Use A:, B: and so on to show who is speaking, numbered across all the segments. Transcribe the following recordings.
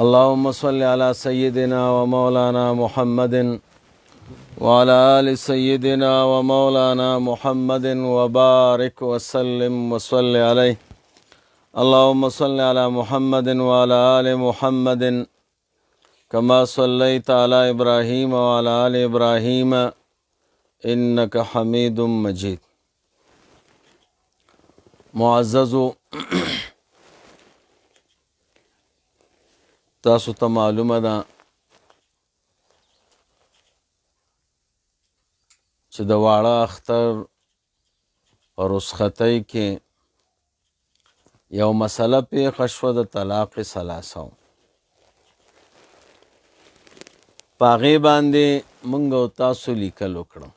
A: اللهم صل على سيدنا ومولانا محمد وعلى آل سيدنا ومولانا محمد وبارك وسلم وصل عليه. اللهم صل على محمد وعلى آل محمد كما صليت على إبراهيم وعلى آل إبراهيم إنك حميد مجيد. معززو تاسو ته معلومه ده چې د واړه اختر په رخصتۍ کې یو مسله پیښه شوه د طلاق ثلاثه. په هغې باندې موږ او تاسو لیکل وکړو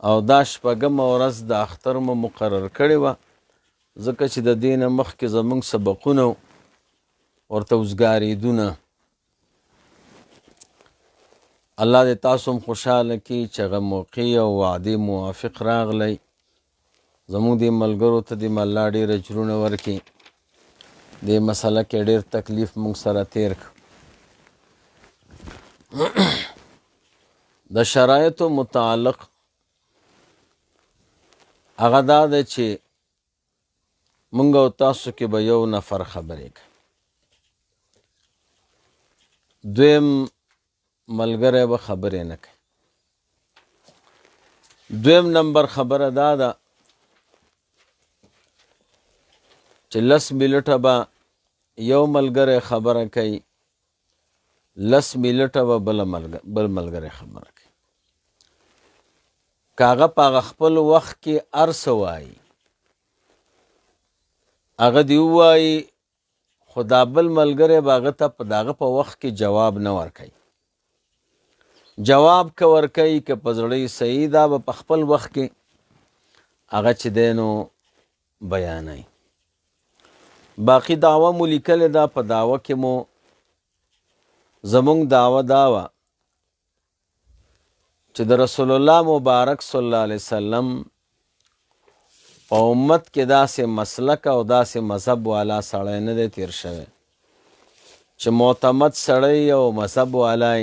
A: او دا شپږمه ورځ د اختر مو مقرر کړې وه، ځکه چې د دې نه مخکې زموږ سبقونه ورته وزګارېدونه. الله دې تاسو هم خوشحاله کړي چې هغه موقع او وعدې موافق راغلی. زموږ دې ملګرو ته دې الله ډېر اجرونه ورکړي. دې مسله کې ډېر تکلیف موږ سره تېر کړ. د شرایطو متعلق هغه دا ده چې موږ او تاسو کې به یو نفر خبرې کوي، دویم ملګری به خبرې نه کوي. دویم نمبر خبره دا ده چې 10 منټه به یو ملګری خبره کوي، 10 منټه به بل ملګری خبره کوي. که هغه په هغه خپل وخت کې هر څه وایي هغه دې ووایي، خو دا بل ملګری به هغه ته په دغه په وخت کې جواب نه ورکوي. جواب که ورکوي که په زړه یې صحیح دا به په خپل وخت کې هغه چې دی نو بیانوي. باقي دعوه مو لیکلې ده. په دعوه کې مو زمونږ دعوه دا وه چې د رسول الله مبارک صلی الله علیه وسلم په امت کې داسې مسلک او داسې مذهب والا سړی نه دی تیر شوی چې معتمد سړی او مذهب والی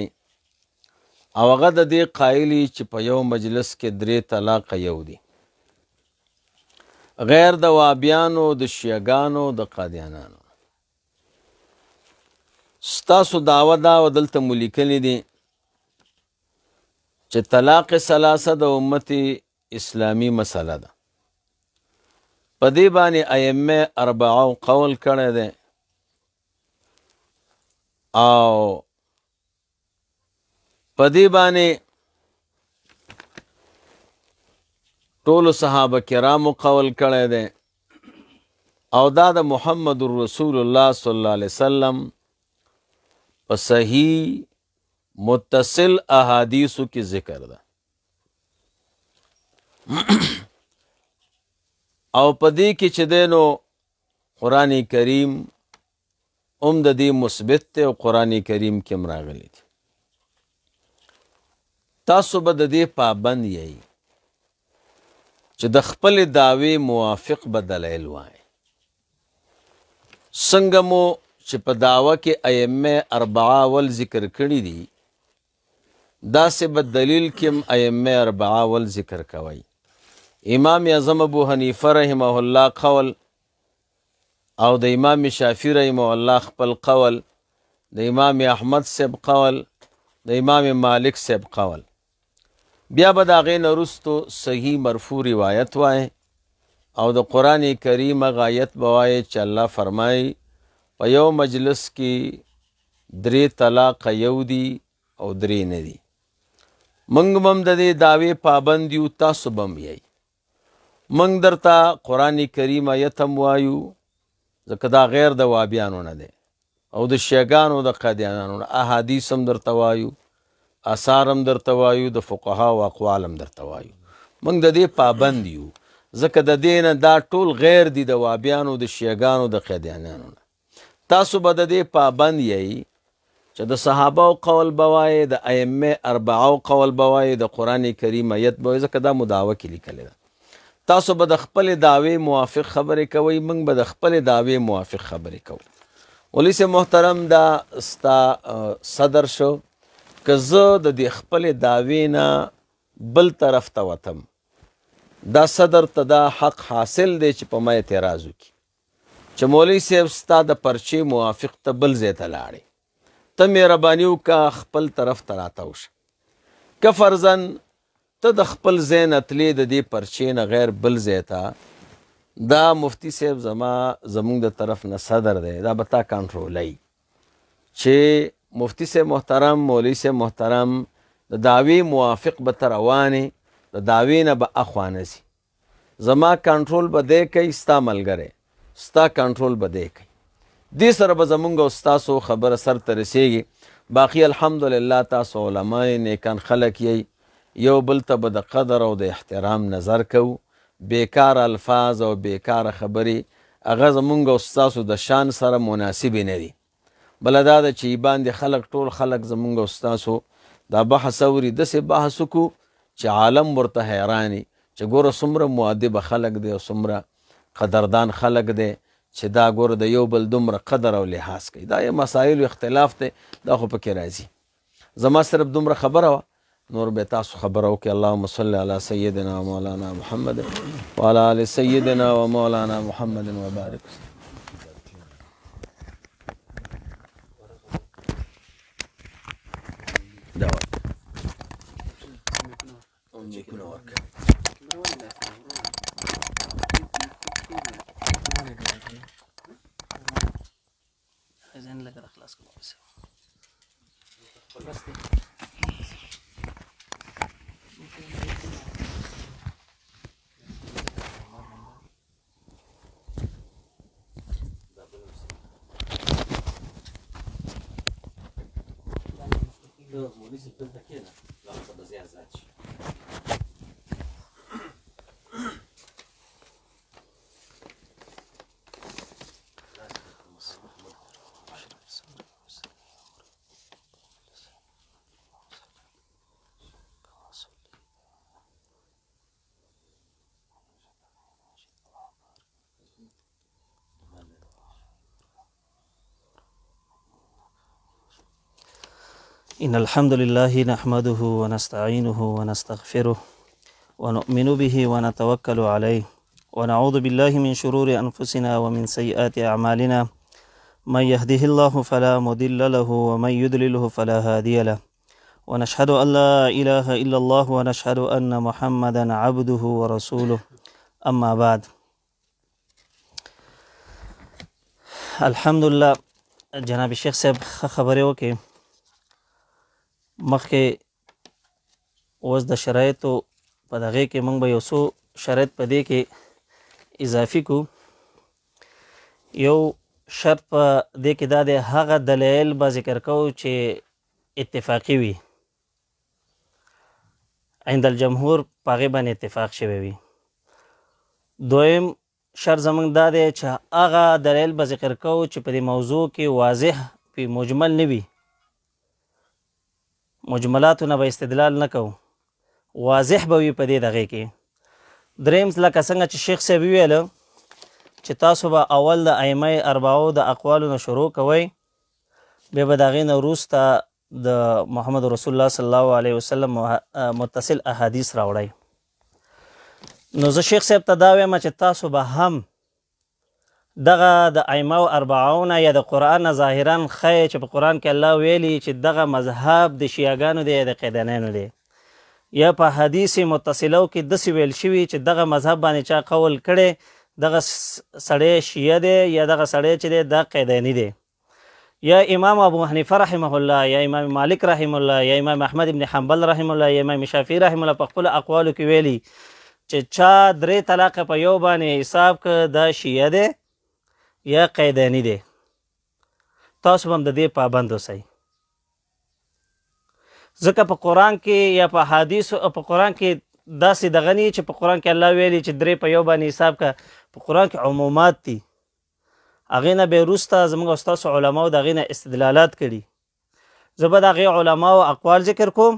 A: او هغه د دې قایلي چې په یو مجلس کې 3 طلاقه یو دي، غیر د وابیانو، د شیعګانو، د قادیانانو. ستاسو دعوه دا و دلته مو لیکلي دي چې طلاق ثلاثه د امت اسلامي مسله ده. په دې باندې ائمه 4 قول کړی دی او په دې باندې ټولو صحابه کرامو قول کړی دی او دا د محمد رسول الله صلی الله علیه وسلم په صحیح متصل احادیثو کې ذکر ده. او په دې کې چې دی نو قرآن کریم هم د دې مثبت دی او قرآن کریم کې هم راغلی دی. تاسو به د دې پابند یئ چې د خپل دعوې موافق به دلایل وایي. څنګه مو چې په دعوه کې ائمه 4 ول ذکر کړي دي، داسې به دلیل کې هم ائمه 4 ول ذکر کوي. امام اعظم ابو حنیفه رحمه الله قول او د امام شافعي رحمه الله خپل قول، د امام احمد صاحب قول، د امام مالک صاحب قول. بیا به د هغې نه وروستو صحیح مرفوع روایت وایي او د قرآن کریم هغه آیت به وایي چې الله فرمایي په یو مجلس کې 3 طلاقه یو دي او 3 نه دي. موږ هم د دې دعوې پابند یو، تاسو به هم یئ. موږ درته قرآن کریم آیت هم وایو ځکه دا غیر د وابیانو نه دی او د شیعګانو د قادیانانو نه. احادیث هم درته وایو، آثار هم درته وایو، د فقها او اقوال هم درته وایو. موږ د دې پابند یو ځکه د دې نه دا ټول غیر دي د وابیانو، د شیعګانو، د قادیانانو نه. تاسو به د دې پابند یئ چې د صحابه قول به وایي، د ائمه 4 قول به وایي، د قرآن کریم آیت به وایي، ځکه دا مدعوه کې لیکلې ده. تاسو به د خپلې دعوې موافق خبرې کوئ، موږ به د خپلې دعوې موافق خبرې کوو. مولوي صاحب محترم، دا ستا صدر شو. که زه د دې خپلې دعوې نه بل طرف ته وتم، دا صدر ته دا حق حاصل دی چې په ما اعتراض وکړي چې مولوي صاحب ستا د پرچې موافق ته بل ځای ته لاړې، ته مهرباني وکړه خپل طرف ته راته وشه. که فرضاً ته د خپل ځای نه تلې د دې پرچې نه غیر بل ځای ته، دا مفتی صاحب زمونږ د طرف نه صدر دی، دا به تا کنټرولوي چې مفتی صاحب محترم، مولوي صاحب محترم، د دعوې موافق به ته روانې، د دعوې نه به اخوا نه ځي. زما کنټرول به دی کوي، ستا ملګری ستا کنټرول به دی کوي. دې سره به زمونږ او ستاسو خبره سر ته رسېږي. باقي الحمدلله تاسو علما نیکان خلک یئ، یو بل ته به د قدر او د احترام نظر کوو. بیکار الفاظ او بیکار خبرې هغه زمونږ او ستاسو د شان سره مناسبې نه دي. بله دا ده چې باندې خلک ټول خلک زمونږ او ستاسو دا بحث اوري، داسې بحث وکړو چې عالم ورته حیراني چې ګوره څومره مؤدبه خلک دی او څومره قدردان خلک دی چې دا ګوره د یو بل دومره قدر او لحاظ کوي. دا یې مسایلو اختلاف دی، دا خو پکې راځي. زما صرف دومره خبره وه، نور به تاسو خبره وکړئ. اللهم صل علی سیدنا و مولانا محمد وعلى آل سیدنا و مولانا محمد وبارک وسلم.
B: إن الحمد لله نحمده ونستعينه ونستغفره ونؤمن به ونتوكل عليه ونعوذ بالله من شرور أنفسنا ومن سيئات أعمالنا من يهده الله فلا مضل له ومن يضلله فلا هادي له ونشهد أن لا إله إلا الله ونشهد أن محمدا عبده ورسوله أما بعد. الحمدلله جناب الشيخ صاحب خبرې وکړې. مخکې اوس د شرایطو په دغې کې موږ به یو څو شرایط په دې کې اضافي کړو. یو شرط په دې کې دا دی، هغه دلایل به ذکر کوو چې اتفاقي وي، عند الجمهور په هغې باندې اتفاق شوی وي. دویم شرط زموږ دا دی چې هغه دلایل به ذکر کوو چې په دې موضوع کې واضح پې مجمل نه وي، مجملاتو نه به استدلال نه کوو، واضح به وي په دې دغې کې. دریم لکه څنګه چې شیخ صاحب وویله چې تاسو به اول د ائمه اربعو د اقوالو نه شروع کوئ، بیا به د هغې نه وروسته د محمد رسول الله صلی الله علیه وسلم متصل احادیث راوړئ. نو زه شیخ صاحب ته دا وایم چې تاسو به هم دغه د ائمه اربعو نه یا د قرآن نه ظاهرا ښیئ چې په قرآن کې الله ویلي چې دغه مذهب د شیعګانو دی یا د قیدانیانو دی، یا په حدیث متصلو کې داسې ویل شوي چې دغه مذهب باندې چا قول کړی دغه سړی شیعه دی یا دغه سړی چې دی دا قیدانی دی، یا امام ابو حنیفه رحمه الله یا امام مالک رحمه الله یا امام احمد ابن حنبل رحمه الله یا امام شافعي رحمه الله په خپلو اقوالو کې ویلي چې چا 3 طلاقه په یو باندې حساب که دا شیعه دی یا قیدانی دی. تاسو هم د دې پابند اوسئ، ځکه په قرآن کې یا په حدیثو په قرآن کې داسې دغه نه چې په قرآن کې الله ویلي چې 3 په یو باندې حساب که، په قرآن کې عمومات دي، هغې نه بیا وروسته زموږ او ستاسو علماو د هغې نه استدلالات کړي. زه به د هغې علماو اقوال ذکر کوم.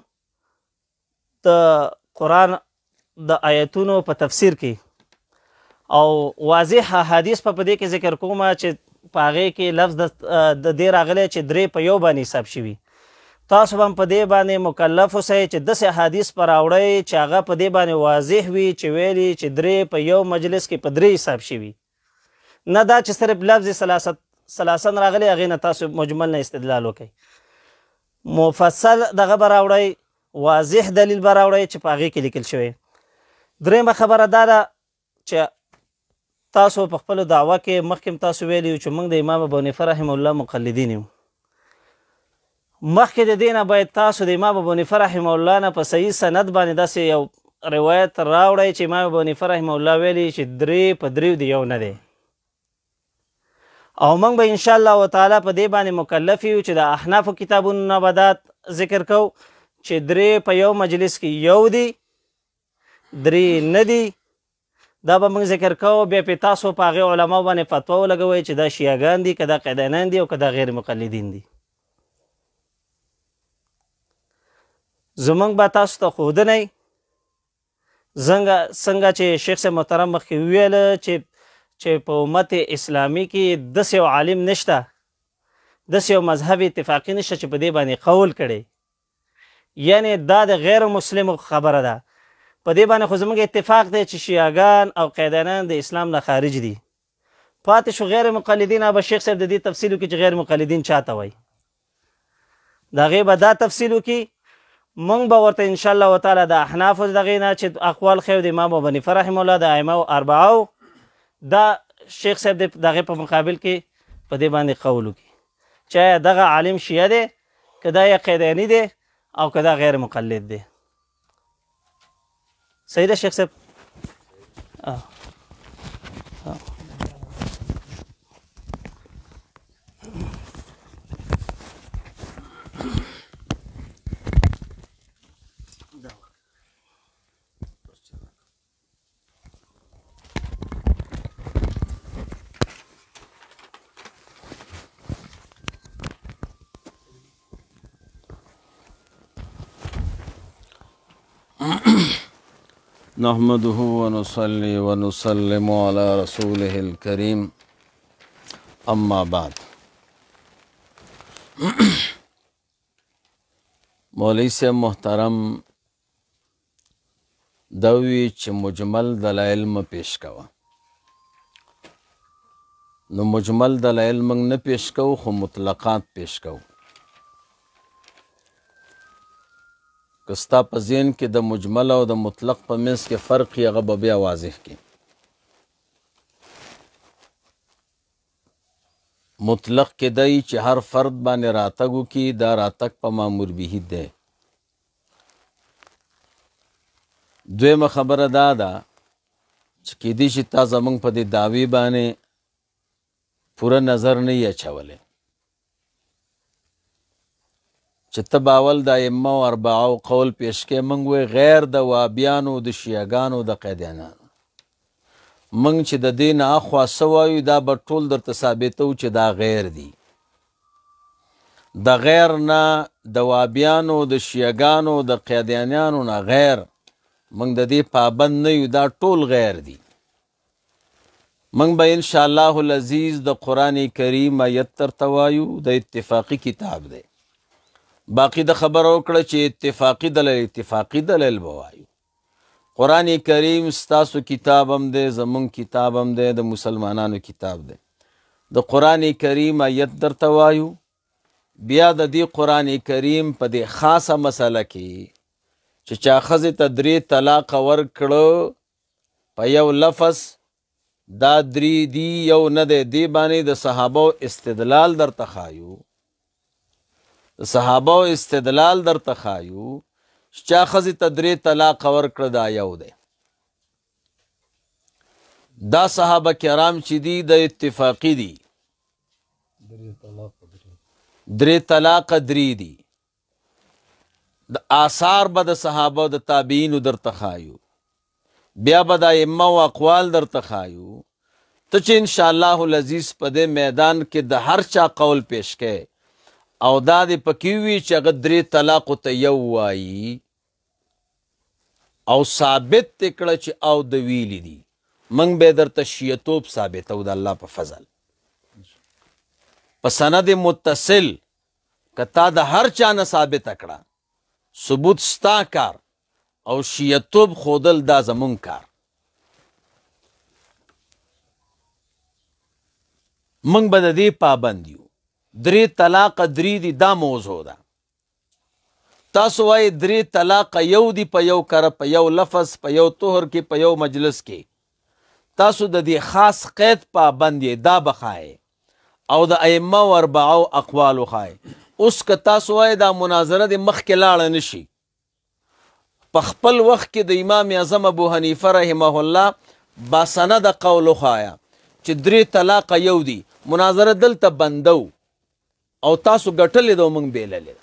B: د قرآن د آیتونو په تفسیر کې او واضح حدیث په دې کې ذکر کوم چې په هغې کې لفظ د دې راغلی چې درې په یو باندې حساب شوي. تاسو به هم په دې باندې مکلف اوسئ چې داسې حدیث په راوړئ چې هغه په دې باندې واضح وي چې ویلي چې درې په یو مجلس کې په درې حساب شوي، نه دا چې صرف لفظ ثلاثن راغلی هغې نه تاسو مجمل نه استدلال وکئ. مفصل دغه به راوړئ، واضح دلیل به راوړئ چې په هغې کې لیکل شوی. درېیمه خبره دا ده چې تاسو په خپلو دعوه کې مخکې تاسو ویلي یو چې موږ د امام ابو حنیفه رحمه الله مقلدین یو. مخکې د دې نه باید تاسو د امام ابو حنیفه رحمه الله نه په صحیح سند باندې داسې یو روایت راوړئ چې امام ابو حنیفه رحمه الله ویلي چې درې په دریو د یو نه دی، او موږ به انشاءالله تعالی په دې باندې مکلف یو چې د احنافو کتابونو نه به دا ذکر کوو چې درې په یو مجلس کې یو دي، درې نه دي. دا به موږ ذکر کوو، بیا پې تاسو په هغې علماو باندې فتوا ولګوئ چې دا شیعګان دي که دا قیدانیان دي او که دا غیر مقلدین دي. زمونږ به تاسو ته ښودنی څنګه چې شیخ صاحب محترم مخکې وویله چې په امت اسلامي کې داسې یو عالم نشته، داسې یو مذهب اتفاقي نشته چې په دې باندې قول کړی، یعنی دا د غیر مسلمو خبره ده. په دې باندې خو زموږ اتفاق دی چې شیعګان او قیدانیان د اسلام نه خارج دي. پاتې شو غیر مقلدین، به شیخ صاحب د دې تفصیل وکړي چې غیر مقلدین چاته وایي، د هغې به دا تفصیل وکړي. موږ به ورته انشاءالله تعالی د احنافو دغې نه چې اقوال ښیو د امام ابو حنیفه رحمه الله د ائمه اربعو، دا شیخ صاحب د هغې په مقابل کې په دې باندې قول وکړي چې آیا دغه عالم شیعه دی که دا یا قیداني دی او که دا غیر مقلد دی. صحیح ده شیخ صاحب؟
A: نحمده ونصلي ونسلم على رسوله الكريم اما بعد. مولوی صاحب محترم دوی چې مجمل دلایل م پیش کوه، نو مجمل دلایل موږ نه پیش کوو خو مطلقات پیش کوو. که ستا په ذهن کې د مجمل او د مطلق په منځ کې فرق یې هغه به بیا واضح کړي. مطلق کې دی چې هر فرد باندې راتګ وکړي، دا راتګ په مامور به دی. دویمه خبره دا ده چې کیدای شي تا زموږ په دې دعوې باندې پوره نظر نه یې اچولی چې ته به اول د ائمه او اربعو قول پیش کې موږ وی غیر د وابیانو، د شیعګانو، د قیدانیانو. موږ چې د دې نه اخوا څه وایو دا به ټول درته ثابتو چې دا غیر دي. د غیر نه، د وابیانو، د شیعګانو، د قیدانیانو نه غیر موږ د دې پابند نه یو، دا ټول غیر دي. موږ به انشاءالله العزیز د قرآن کریم آیت درته وایو، د اتفاقي کتاب دی. باقی د خبر وکړه چې اتفاقی دلیل به وایو. قرآن کریم ستاسو کتاب هم دی، زمونږ کتاب هم دی، د مسلمانانو کتاب دی. د قرآن کریم آیت درته وایو، بیا د دې قرآن کریم په دې خاصه مسله کې چې چا ښځې ته 3 طلاق ورکړه په یو لفظ، دا 3 دي یو نه دی. دې باندې د صحابو استدلال درته ښایو، صحابه استدلال درته ښایو چې چا ښځې ته 3 طلاق ورکړه دا یو دی. دا صحابه کرام چې دي د اتفاقي دي، 3 طلاق 3 دي. د آثار به د صحابه د تابعینو درته ښایو، بیا به د ائمه او اقوال درته ښایو. ته چې انشاءالله العزیز په دې میدان کې د هر چا قول پیش کې او دا دې پکې وي چې هغه 3 طلاقو ته یو وایي او ثابت یې کړه چې او د ویلي دي، من به درته شیعتوب ثابتو د الله په فضل په سند متصل که تا د هر چا نه ثابته کړه ثبوت ستا کار او شیعتوب ښودل دا زمونږ کار. موږ به د دې پابند یو. 3 طلاقه 3 دي دا موضوع ده. تاسو وایي 3 طلاقه یو دي په یو کره په یو لفظ په یو طهر کې په یو مجلس کې. تاسو د دې خاص قید پابند یې دا بخایې او د ائمه و اربعو اقوالو خای. اوس که تاسو وایي دا مناظره د مخکې لاړه نشي په خپل وخت کې د امام اعظم ابو حنیفه رحمه الله باسنده قول وخایه چې 3 طلاقه یو دي مناظره دلته بندو او تاسو ګټلې دو موږ بیللې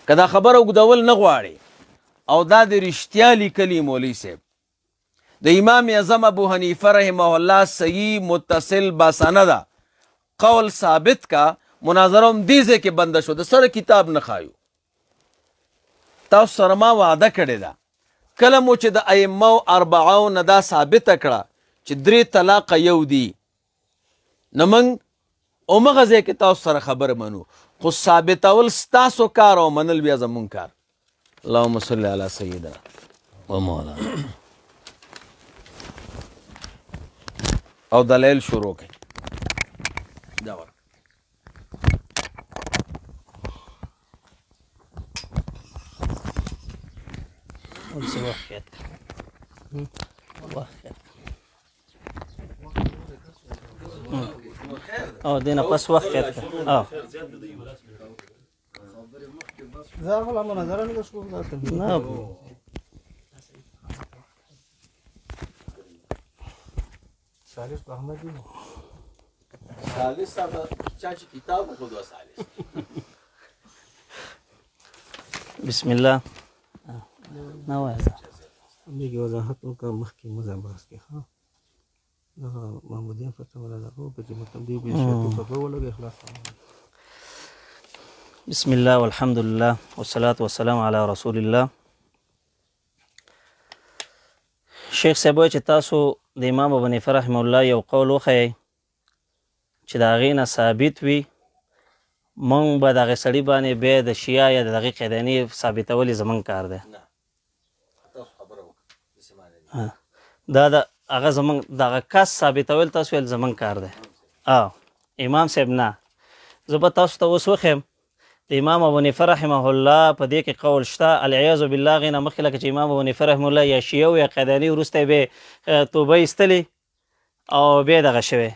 A: که دا خبره اوږدول نه غواړي او دا د رښتیا لیکلي مولوي صاحب د امام اعظم ابو حنیفه رحمه الله صحیح متصل باسنده قول ثابت کا مناظره هم دې ځای کې بنده شو د سره کتاب نه خایو. تاسو سره ما وعده کړې ده کله مو چې د ائمه و اربعو نه دا ثابته کړه چې 3 طلاقه یو دي نو موږ همغه ځای کې تاسو سره خبره منو خو ثابتول ستاسو کار او منل بیا زمونږ کار. اللهم صل علی سیدنا و مولانا. او دلیل شروع کړئ. دا ورک
B: او دینا پس وخت یاد کړه. نه
C: ثالث احمد دی
A: ثالث صاحب چا چې کتاب وخود ثالث
B: بسم الله نه وایه
C: میگه وضاحت وکړه مخکې مزه بحث کې ها دا محمودیان فتوا ولا هو په کې متمدي به شرط فتوا ولا اخلاص.
B: بسم الله والحمد لله والصلاة والسلام على رسول الله. شیخ صاحب وایي چې تاسو د امام ابو حنیفه رحمه الله یو قول وښیئ چې د هغې نه ثابت وي موږ به د هغې سړي باندې بیا د شیعه یا د هغې قیداني ثابتول یې زموږ کار دی. دا د هغه زموږ دغه کس ثابتول تاسو ویل زموږ کار دی. امام صاحب نه. زه به تاسو ته اوس وښیم د امام ابو حنیفه رحمه الله په دې کې قول شته العیاذ بالله هغې نه مخکې لکه چې امام ابو حنیفه رحمه الله یا شیعه و یا قیداني وروسته یې بیا توبه ایستلې او بیا دغه شوی.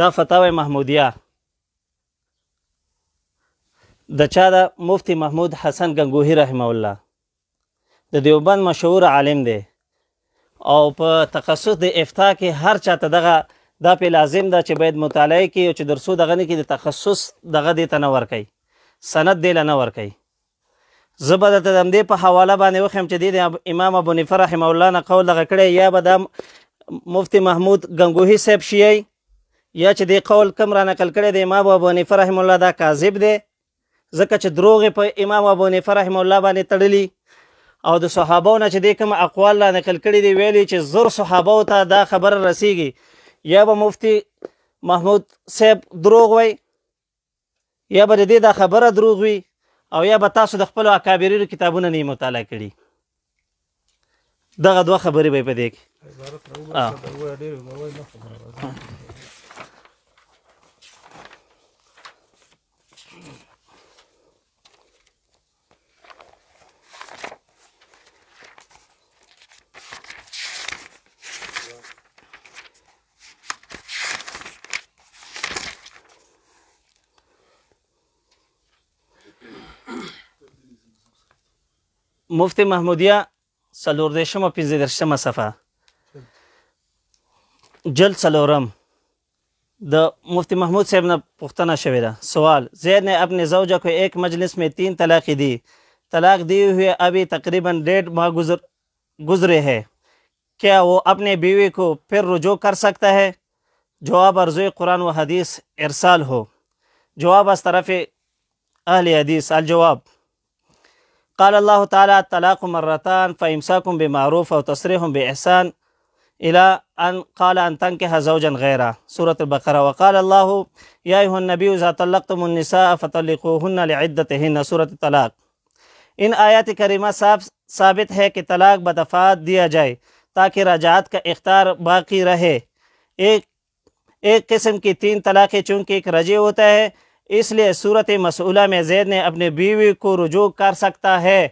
B: دا فتاوی محمودیه د چا ده مفتی محمود حسن گنگوهی رحمه الله د دیوبند مشهور عالم دی او په تخصص د افتا کې هر چاته دغه دا پې لازم ده چې باید مطالعه کړي او چې درسو دغه نه کړي د تخصص دغه دې ته نه ورکوي سند دې له نه ورکوي. زه به درته د همدې په حواله باندې وښیم چې دې د امام ابو حنیفه رحمه الله نه قول دغه کړی یا به دا مفتی محمود گنگوهی صاحب شیعی یا چې دې قول کم را نقل کړی د امام ابو حنیفه رحمه الله دا کاذب دی ځکه چې دروغ یې په امام ابو حنیفه رحمه الله باندې تړلي او د صحابو نه چې دې کوم اقوال را نقل کړي دي ویلي چې زر صحابو ته دا خبره رسیږي یا به مفتی محمود صاحب دروغ وی یا به د دې دا خبره دروغ وي او یا به تاسو د خپلو اکابرینو کتابونه نه یې مطالعه کړي. دغه 2 خبرې به یې په دې کې مفتی محمودیه 4 صفحه جلد 4 د مفتی محمود صاحب نه پوښتنه شوې ده. سوال زید نے اپنے زوجہ کو ایک مجلس میں 3 طلاقیں دی طلاق دیے ہوئے ابھی تقریباً 1.5 ماہ گزرے ہیں کیا وہ اپنے بیوی کو پھر رجوع کر سکتا ہے؟ جواب ارزوی قرآن و حدیث ارسال ہو. جواب از طرف اہل حدیث. الجواب قال الله تعالى الطلاق مرتان فإمساك بمعروف أو تصريح بإحسان إلى أن قال أن تنكح زوجا غيره سورة البقرة. وقال الله يا أيها النبي إذا طلقتم النساء فطلقوهن لعدتهن سورة الطلاق. ان آیات کریمہ ثابت ہے کہ طلاق بدفعات دیا جائے تاکہ رجعت کا اختیار باقی رہے. ایک قسم کی 3 طلاقیں چونکہ ایک رجع ہوتا ہے، اس لیے صورت مسئولہ میں زید نے اپنی بیوی کو رجوع کر سکتا ہے.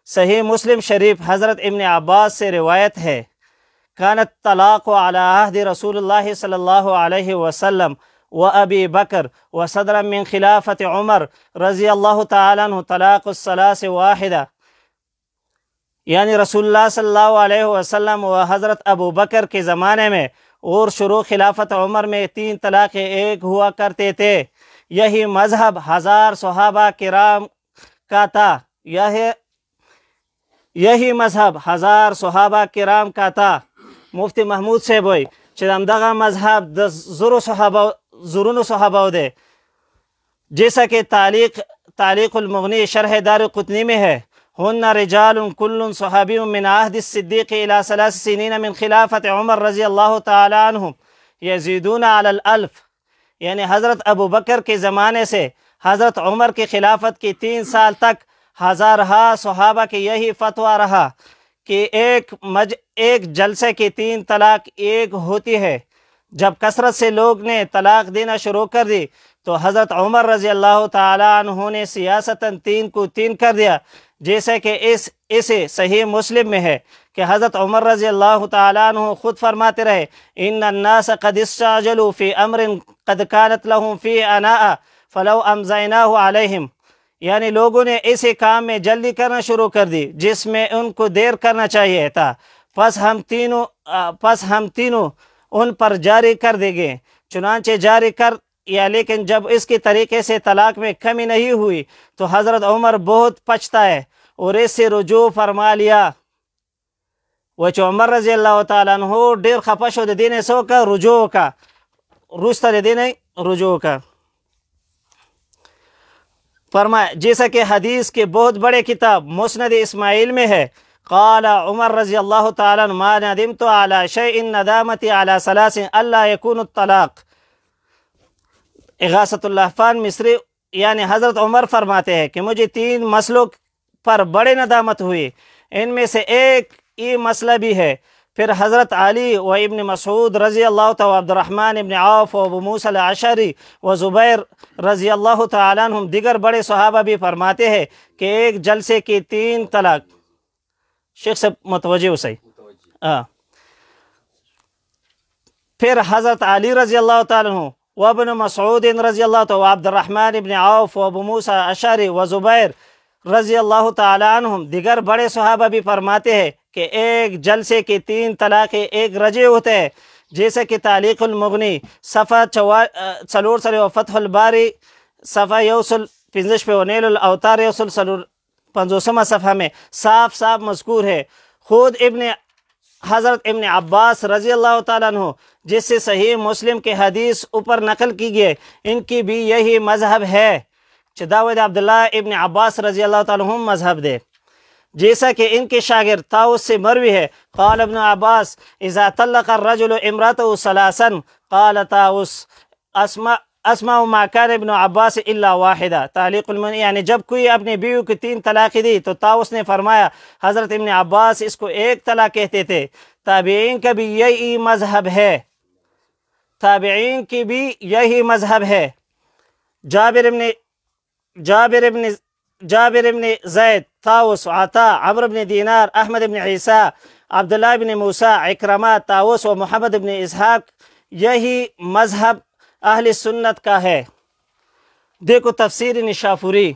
B: صحیح مسلم شریف حضرت ابن عباس سے روایت ہے کانت طلاق علی عہد رسول اللہ صلی اللہ علیہ وسلم و ابی بکر و صدرا من خلافت عمر رضی اللہ تعالیٰ عنہ طلاق الثلاث واحدہ. یعنی رسول اللہ صلی اللہ علیہ وسلم و حضرت ابو بکر کے زمانے میں اور شروع خلافت عمر میں 3 طلاقیں ایک ہوا کرتے تھے. یہی مذہب 1000 صحابہ کرام کا تھا. یہی مذہب 1000 صحابہ کرام کا تھا. مفتی محمود سے بوئی چھ دغه مذہب د زرون صحابہ دے، جیسا کہ تعلیق المغنی شرح دار قطنی میں ہے ہن رجال کل صحابی من عہد الصدیق الى 3 سنین من خلافت عمر رضی اللہ تعالی عنہ یزیدون علی 1000. یعنی حضرت ابو بکر کے زمانے سے حضرت عمر کی خلافت کی 3 سال تک ہزارہا صحابہ کی یہی فتویٰ رہا کہ ایک جلسے کی 3 طلاق ایک ہوتی ہے. جب کثرت سے لوگ نے طلاق دینا شروع کر دی تو حضرت عمر رضی اللہ تعالی عنہ نے سیاستاً 3 کو 3 کر دیا، جیسے کہ اسے صحیح مسلم میں ہے کہ حضرت عمر رضی اللہ تعالی عنہ خود فرماتے رہے ان الناس قد استعجلوا فی امر قد كانت لهم فی عناء فلو امضیناہ علیہم. یعنی لوگوں نے اسی کام میں جلدی کرنا شروع کر دی جس میں ان کو دیر کرنا چاہیے تھا، پس ہم تینوں ان پر جاری کر دیں گے. چنانچہ جاری کر یا لیکن جب اس کے طریقے سے طلاق میں کمی نہیں ہوئی تو حضرت عمر بہت پچھتائے اور اس سے رجوع فرما لیا. وچ عمر رضی اللہ تعالیٰ عنہ ډیر خفه شو د دین سو کا رجوع کا روستا د دین رجوع کا. فرمایا جیسا کہ حدیث کے بہت بڑے کتاب مسند اسماعیل میں ہے قال عمر رضی اللہ تعالیٰ عنہ ما ندمت على شيء ندامتي على 3 الا يكون الطلاق. اغاثۃ اللہفان مصری یعنی حضرت عمر فرماتے ہیں کہ مجھے 3 مسئلوں پر بڑے ندامت ہوئی، ان میں سے ایک یہ مسئلہ بھی ہے. پھر حضرت علی و ابن مسعود رضی اللہ تعالیٰ عبد الرحمن ابن عوف و ابو موسیٰ الاشعری و زبیر رضی اللہ تعالیٰ عنہم دیگر بڑے صحابہ بھی فرماتے ہیں کہ ایک جلسے کی 3 طلاق. شیخ سے متوجہ ہو صحیح. پھر حضرت علی رضی اللہ تعالیٰ عنہ و ابن مسعود رضی اللہ تعالیٰ عبد الرحمن ابن عوف و ابو موسیٰ الاشعری و زبیر رضی اللہ تعالیٰ عنہم دیگر بڑے صحابہ بھی فرماتے ہیں کہ ایک جلسے کی 3 طلاقیں ایک رجع ہوتے ہیں، جیسے کہ تعلیق المغنی صفحہ 44 و فتح الباری صفحہ 150 و نیل الاوتار 150 صفحہ میں صاف مذکور ہے. خود حضرت ابن عباس رضی اللہ تعالیٰ عنہ جس سے صحیح مسلم کے حدیث اوپر نقل کی گئی، ان کی بھی یہی مذہب ہے. داود عبداللہ ابن عباس رضی اللہ تعالیٰ عنہ مذہب دے، جیسا کہ ان کے شاگرد طاؤس سے مروی ہے قال ابن عباس اذا طلق الرجل امرأته 3 قال طاؤس اسمع ما كان ابن عباس الا واحدہ. تعلیق المنی یعنی جب کوئی اپنی بیوی کو 3 طلاق دی تو طاؤس نے فرمایا حضرت ابن عباس اس کو 1 طلاق کہتے تھے. تابعین کا بھی یہی مذہب ہے. جابر ابن زید، طاؤس، عطا، عمرو بن دینار، احمد بن عیسیٰ، عبداللہ بن موسیٰ، اکرمہ، طاؤس و محمد بن اسحاق یہی مذہب اہل سنت کا ہے. دیکھو تفسیر نشاپوری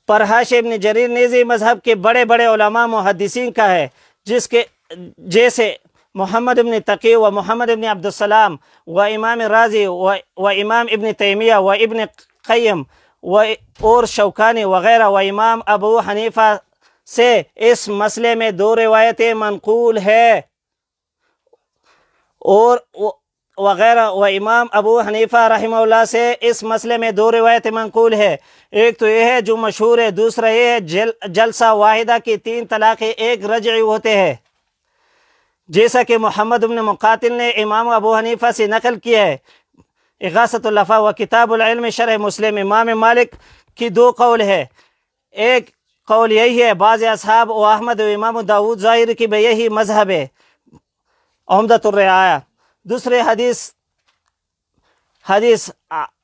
B: پر حاشیہ ابن جریر نیزی مذہب کے بڑے بڑے علماء محدثین کا ہے، جیسے محمد بن تقی و محمد بن عبدالسلام و امام راضی و امام ابن تیمیہ و ابن قیم اور شوکانی وغیرہ و امام ابو حنیفہ سے اس مسئلے میں 2 روایتیں منقول ہے اور وغیرہ و امام ابو حنیفہ رحمہ اللہ سے اس مسئلے میں 2 روایتیں منقول ہے. ایک تو یہ ہے جو مشہور ہے، دوسرا یہ ہے جلسہ واحدہ کی 3 طلاقیں ایک رجعی ہوتے ہیں. जैसा कि मोहम्मद बिन मुकातिल ने इमाम अबू हनीफा से नकल किया है। इगासतुल लफ़ा व किताबुल इल्म शरह मुस्लिम इमाम मालिक की दो कौल है। एक कौल यही है बाज़ असहाब व अहमद व इमाम दाऊद ज़ाहिर की यही मजहब है उम्दतुर रिआया। दूसरे हदीस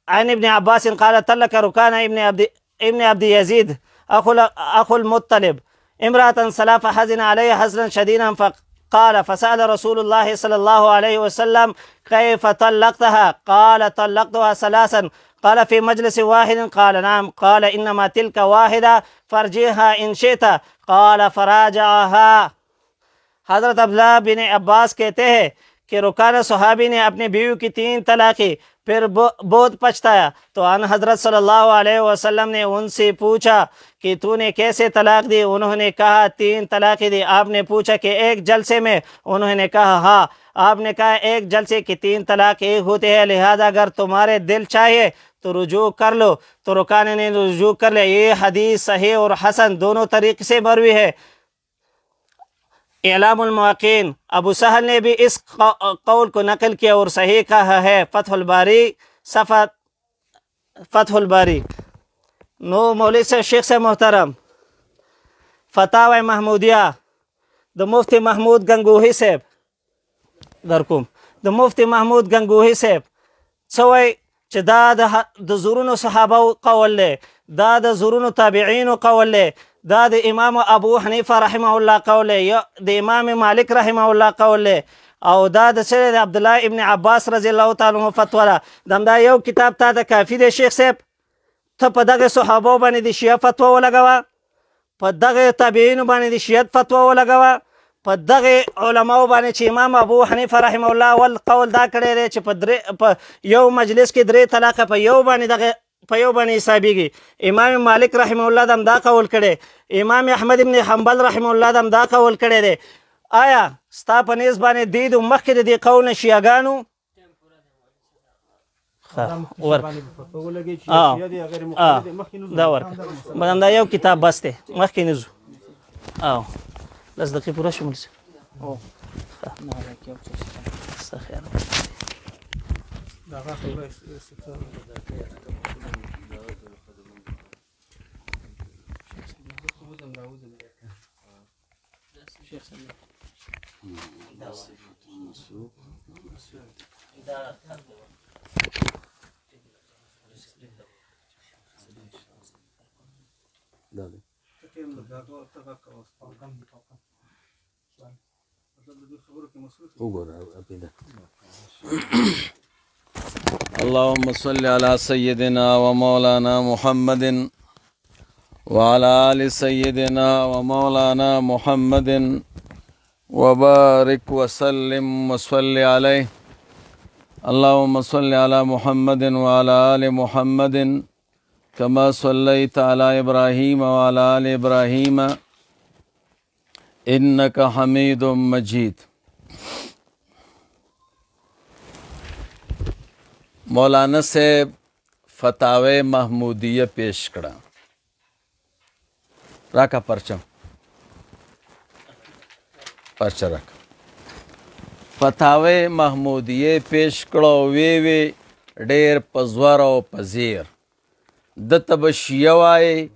B: अन इब्न अब्बास क़ाल तल्लक़ रुकाना इब्न अब्दी यज़ीद अखुल मुत्तलिब इमरातन सलाफ़ हज़न अलैहा हज़रन शदीदन फ़क़ाल फ़सअल रसूलुल्लाह सल्लल्लाहु अलैहि वसल्लम कैफ़ तल्लक़तहा क़ाल तल्लक़तहा सलासन क़ाल फ़ी मजलिस वाहिद क़ाल नाम क़ाल इन्नमा तिल्क वाहिदा फ़रजिहा इन शिअत क़ाल फ़राजअहा। हज़रत अब्दुल्लाह बिन अब्बास कहते हैं कि रुकाना सहाबी ने अपनी बीवी की 3 तलाक़ी फिर बहुत पछताया तो अन हज़रत सल्लल्लाहु अलैहि वसल्लम ने उनसे पूछा कि तूने कैसे तलाक़ दी। उन्होंने कहा 3 तलाक़ी दी। आपने पूछा कि एक जलसे में। उन्होंने कहा हाँ। आपने कहा एक जलसे की 3 तलाक़ एक होते हैं, लिहाजा अगर तुम्हारे दिल चाहे तो रुजू कर लो। तो रुकाना ने रुजू कर लिया। ये हदीस सही और हसन दोनों तरीक़े से मरवी है। इलामुल मुवक्किन अबू सहल ने भी इस कौल को नकल किया और सही कहा है। फ़तहुल बारी नो मौलवी से शेख से मोहतरम फतावा महमूदिया द मुफ्ती महमूद गंगोही साहब दरकुम द मुफ्ती महमूद गंगोही साहब सवई چې دا د زورونو صحابه قول له، دا د زورونو تابعینو قول له، دا د امام ابو حنیفه رحمه الله قول له، د امام مالک رحمه الله قول له، او دا د سید عبد الله ابن عباس رضی الله تعالی عنہ فتوا ده. دا یو کتاب ته د کافی دی شیخ صاحب، ته په دغه صحابه باندې د شیعه فتوا ولګوه، په دغه تابعینو باندې د شیعه فتوا ولګوه، په دغه علماو باندې چې امام ابو حنیفه رحمه الله ول قول دا کړی دی چې په یو مجلس کې 3 طلاقه په یو باندې دغه په یو باندې حسابېږي. امام مالک رحمه الله دم دا قول کړی، امام احمد ابن حنبل رحمه الله دم دا قول کړی دی. آیا ستا په نیز باندې دید مخکې د دې قول نه شیعهګانو دا ورکړه بدن دا یو کتاب بس دی مخکې نه ځو. او 10 دقیقې پوره شو مولوي
A: اللهم صل على سيدنا ومولانا محمد وعلى آل سيدنا ومولانا محمد وبارك وسلم وصل عليه. اللهم صل على محمد وعلى آل محمد كما صليت على إبراهيم وعلى آل إبراهيم إنك حميد مجيد. مولانا صاحب فتاوی محمودیه پیش کړه. راکا پرچم پرچه راکا. فتاوی محمودیه پیش کړه وی ډیر پزور او پزیر. دته به شیعه وای،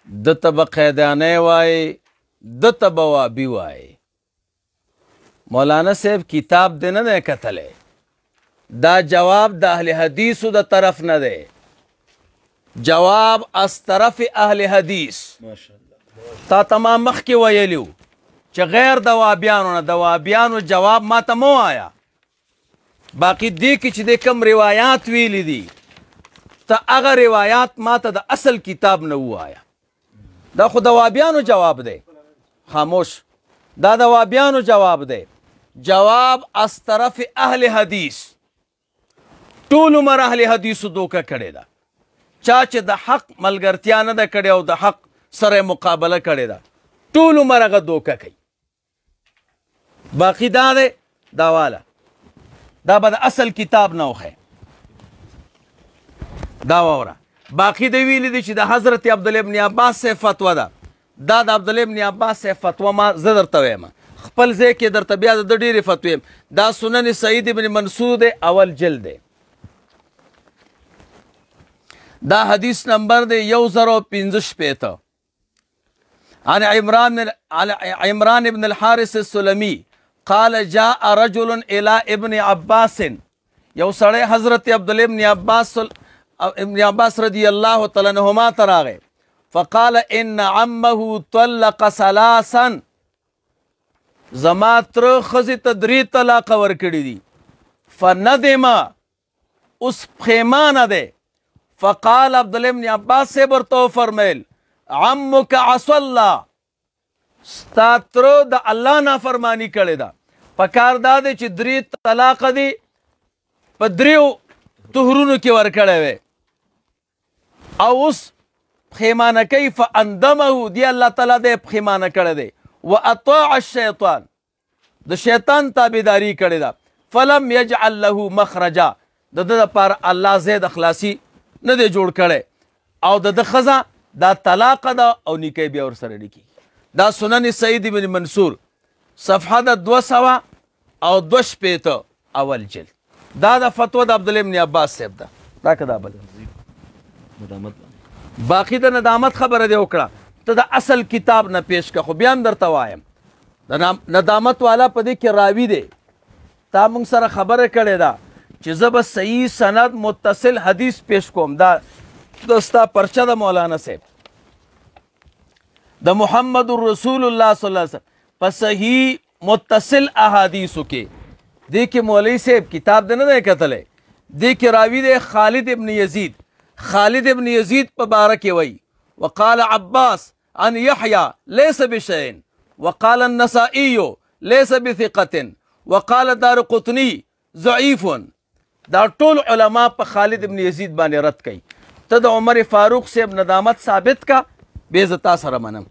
A: دته به قیدانه وای، دته به وابی وای. مولانا صاحب کتاب دی نه کتلی، دا جواب د اهل حدیثو د طرف نه دی، جواب از طرف اهل حدیث. تا تمام مخکې ویلیو چې غیر د وابیانو نه، د وابیانو جواب ما ته مو آیا. باقی دی کې چې د کم روایات ویلی دي ته هغه روایات ما ته د اصل کتاب نه ووایا. دا خو د وابیانو جواب دی، خاموش، دا د وابیانو جواب دی. جواب از طرف اهل حدیث. ټول عمر اهل حدیثو دوکه کړې ده. چا چې د حق ملګرتیا نه ده کړې او د حق سره مقابله کړې ده، ټول عمر هغه دوکه کوي. باقی دا دی دا والا دا به د اصل کتاب نه وښی. دا واوره باقی دی ویلی دی چې د حضرت عبدالله ابن عباس سے فتوا ده. دا د عبدالله ابن عباس سے فتوا ما زه درته وایم. خپل ځای کې درته بیا د ډېرې فتوې دا سنن سعید ابن منصور دی اول جلد دی دا حدیث نمبر دی 1065 عن عمران ابن الحارث السلمي قال جاء رجل الى ابن عباس یو سړی حضرت عبدالله ابن عباس رضی الله تعالی عنهما تراغه فقال ان عمه طلق ثلاثا زما تر خزی تدری طلاق ورکړي دي فندم اوس پښیمانه ده فقال عبدالله ابن عباس سے برتو فرمیل عمک عصى الله ستا تر د الله نافرمانی کړې ده پکار دا دی چې درې طلاق دي په دریو طهرونو کې ورکړی وی او اوس پښیمانه کوي فاندمه دی الله تعالی دی پښیمانه کړی دی واطاع الشیطان د شیطان تابعداري کړې ده فلم یجعل له مخرجا د ده دپاره الله ځای د خلاصي نه دی جوړ کړی او د ده ښځه دا طلاق ده او نکاح بیا ورسره نه کېږي دا سنن سعید بن منصور صفحه د 262 اول جلد دا د فتوا د عبدالله ابن عباس صاحب ده دا که دا بل باقي د ندامت خبره دی وکړه ته د اصل کتاب نه پیش که خو بیا هم درته وایم د ندامت والا په دې کې راوي دی تا موږ سره خبره کړې ده چې زه به صحیح سند متصل حدیث پیش کوم دا ستا پرچه د مولانا صاحب د محمد رسول الله صلی الله علیه وسلم په صحیح متصل احادیثو کې دې کې مولوی صاحب کتاب د نه دی کتلی دې کې راوي دی خالد ابن یزید په باره کې وایي وقال عباس عن يحيى ليس بشيء وقال النسائي ليس بثقة وقال دارقطني ضعيف دا ټول علما په خالد ابن یزید باندې رد کوي ته د عمر فاروق صاحب ندامت ثابت کا بے زتا سره منم